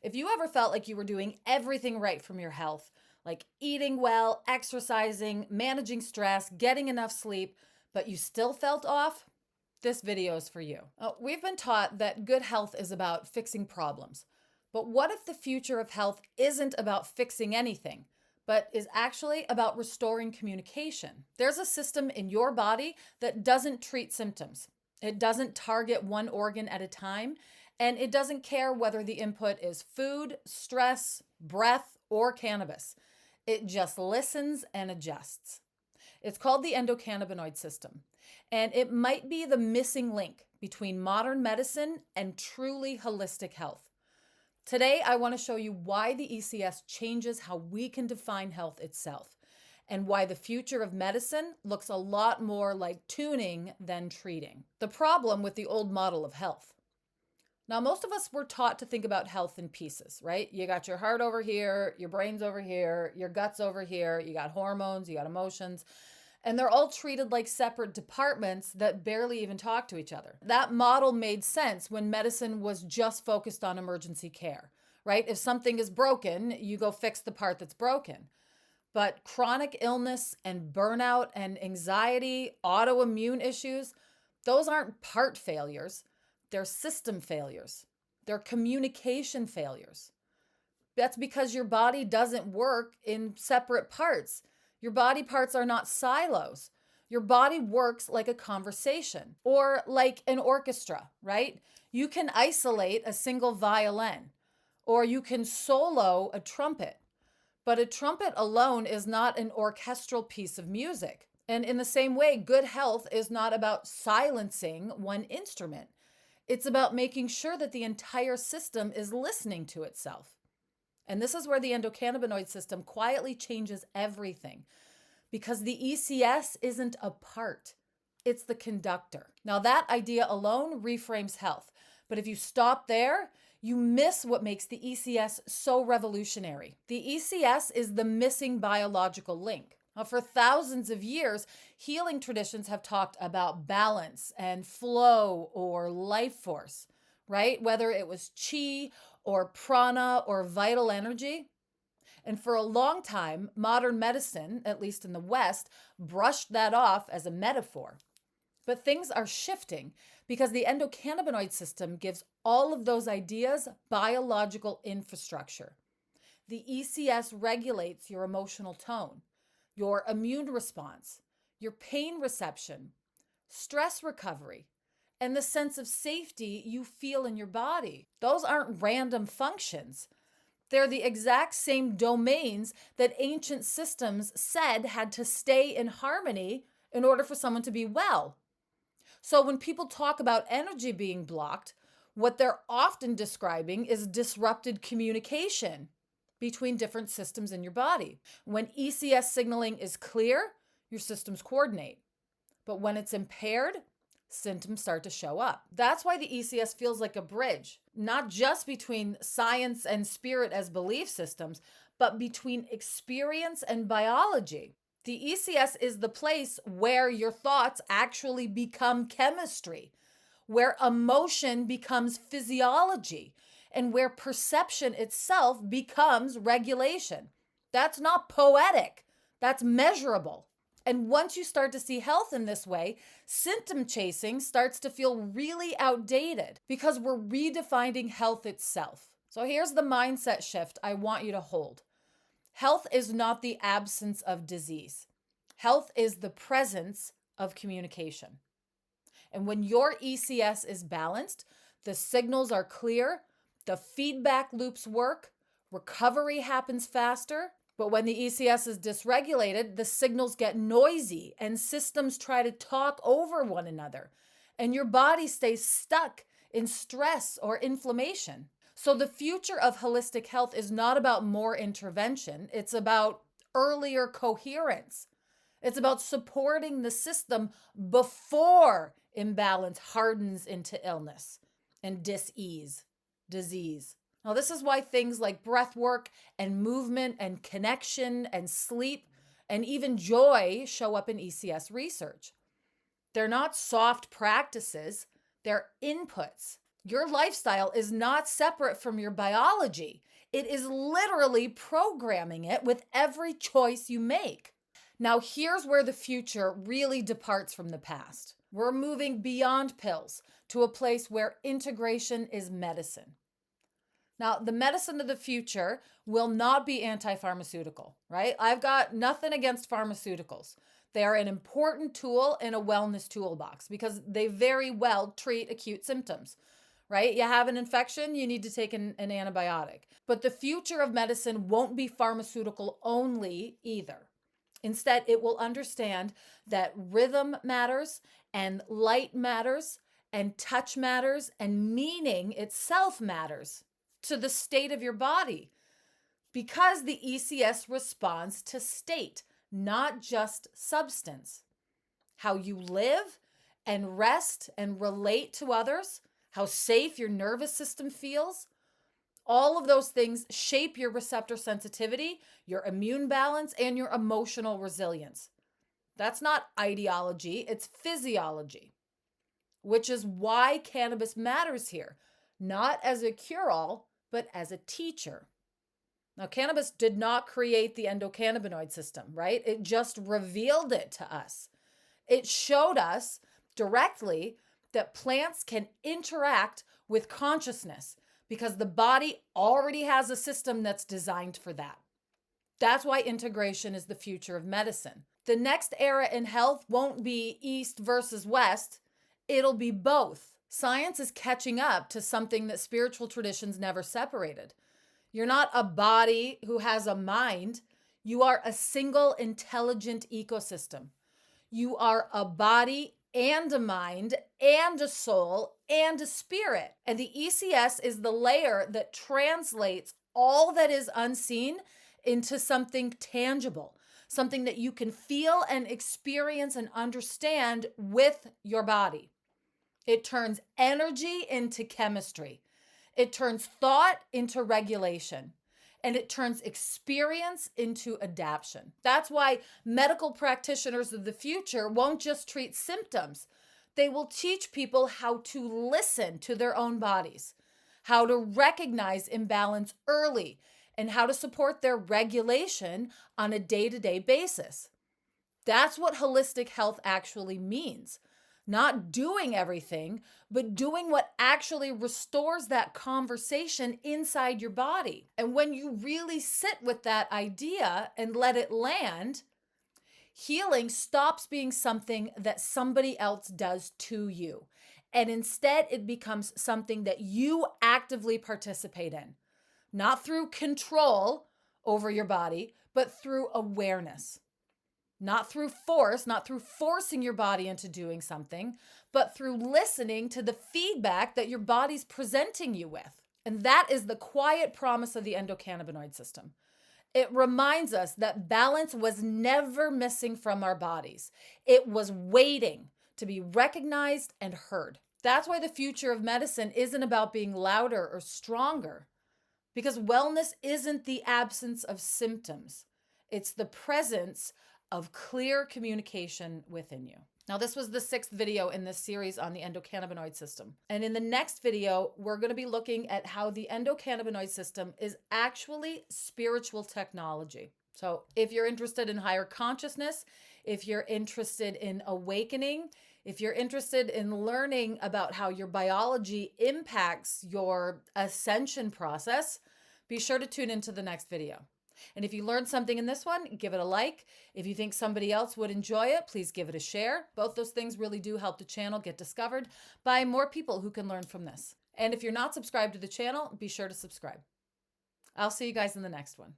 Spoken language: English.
If you ever felt like you were doing everything right from your health, like eating well, exercising, managing stress, getting enough sleep, but you still felt off, this video is for you. We've been taught that good health is about fixing problems. But what if the future of health isn't about fixing anything, but is actually about restoring communication? There's a system in your body that doesn't treat symptoms. It doesn't target one organ at a time, and it doesn't care whether the input is food, stress, breath, or cannabis. It just listens and adjusts. It's called the endocannabinoid system, and it might be the missing link between modern medicine and truly holistic health. Today, I want to show you why the ECS changes how we can define health itself, and why the future of medicine looks a lot more like tuning than treating. The problem with the old model of health. Now, most of us were taught to think about health in pieces, right? You got your heart over here, your brain's over here, your gut's over here, you got hormones, you got emotions, and they're all treated like separate departments that barely even talk to each other. That model made sense when medicine was just focused on emergency care, right? If something is broken, you go fix the part that's broken. But chronic illness and burnout and anxiety, autoimmune issues, those aren't part failures. They're system failures. They're communication failures. That's because your body doesn't work in separate parts. Your body parts are not silos. Your body works like a conversation or like an orchestra, right? You can isolate a single violin or you can solo a trumpet. But a trumpet alone is not an orchestral piece of music. And in the same way, good health is not about silencing one instrument. It's about making sure that the entire system is listening to itself. And this is where the endocannabinoid system quietly changes everything, because the ECS isn't a part, it's the conductor. Now, that idea alone reframes health. But if you stop there, you miss what makes the ECS so revolutionary. The ECS is the missing biological link. Now, for thousands of years, healing traditions have talked about balance and flow or life force, right? Whether it was chi or prana or vital energy. And for a long time, modern medicine, at least in the West, brushed that off as a metaphor. But things are shifting because the endocannabinoid system gives all of those ideas biological infrastructure. The ECS regulates your emotional tone, your immune response, your pain reception, stress recovery, and the sense of safety you feel in your body. Those aren't random functions. They're the exact same domains that ancient systems said had to stay in harmony in order for someone to be well. So when people talk about energy being blocked, what they're often describing is disrupted communication between different systems in your body. When ECS signaling is clear, your systems coordinate. But when it's impaired, symptoms start to show up. That's why the ECS feels like a bridge, not just between science and spirit as belief systems, but between experience and biology. The ECS is the place where your thoughts actually become chemistry, where emotion becomes physiology, and where perception itself becomes regulation. That's not poetic, that's measurable. And once you start to see health in this way, symptom chasing starts to feel really outdated because we're redefining health itself. So here's the mindset shift I want you to hold. Health is not the absence of disease. Health is the presence of communication. And when your ECS is balanced, the signals are clear, the feedback loops work, recovery happens faster. But when the ECS is dysregulated, the signals get noisy and systems try to talk over one another, and your body stays stuck in stress or inflammation. So the future of holistic health is not about more intervention. It's about earlier coherence. It's about supporting the system before imbalance hardens into illness and disease. Now, this is why things like breath work and movement and connection and sleep and even joy show up in ECS research. They're not soft practices, they're inputs. Your lifestyle is not separate from your biology. It is literally programming it with every choice you make. Now, here's where the future really departs from the past. We're moving beyond pills to a place where integration is medicine. Now, the medicine of the future will not be anti-pharmaceutical, right? I've got nothing against pharmaceuticals. They are an important tool in a wellness toolbox because they very well treat acute symptoms, right? You have an infection, you need to take an antibiotic. But the future of medicine won't be pharmaceutical only either. Instead, it will understand that rhythm matters and light matters and touch matters and meaning itself matters to the state of your body because the ECS responds to state, not just substance. How you live and rest and relate to others, how safe your nervous system feels, all of those things shape your receptor sensitivity, your immune balance, and your emotional resilience. That's not ideology, it's physiology, which is why cannabis matters here, not as a cure-all, but as a teacher. Now, cannabis did not create the endocannabinoid system, right? It just revealed it to us. It showed us directly that plants can interact with consciousness because the body already has a system that's designed for that. That's why integration is the future of medicine. The next era in health won't be East versus West, it'll be both. Science is catching up to something that spiritual traditions never separated. You're not a body who has a mind. You are a single intelligent ecosystem. You are a body and a mind and a soul and a spirit. And the ECS is the layer that translates all that is unseen into something tangible, something that you can feel and experience and understand with your body. It turns energy into chemistry. It turns thought into regulation. And it turns experience into adaptation. That's why medical practitioners of the future won't just treat symptoms. They will teach people how to listen to their own bodies, how to recognize imbalance early, and how to support their regulation on a day-to-day basis. That's what holistic health actually means. Not doing everything, but doing what actually restores that conversation inside your body. And when you really sit with that idea and let it land, healing stops being something that somebody else does to you. And instead, it becomes something that you actively participate in, not through control over your body, but through awareness. Not through force, not through forcing your body into doing something, but through listening to the feedback that your body's presenting you with. And that is the quiet promise of the endocannabinoid system. It reminds us that balance was never missing from our bodies. It was waiting to be recognized and heard. That's why the future of medicine isn't about being louder or stronger, because wellness isn't the absence of symptoms. It's the presence of clear communication within you. Now, this was the 6th video in this series on the endocannabinoid system. And in the next video, we're going to be looking at how the endocannabinoid system is actually spiritual technology. So if you're interested in higher consciousness, if you're interested in awakening, if you're interested in learning about how your biology impacts your ascension process, be sure to tune into the next video. And if you learned something in this one, give it a like. If you think somebody else would enjoy it, please give it a share. Both those things really do help the channel get discovered by more people who can learn from this. And if you're not subscribed to the channel, be sure to subscribe. I'll see you guys in the next one.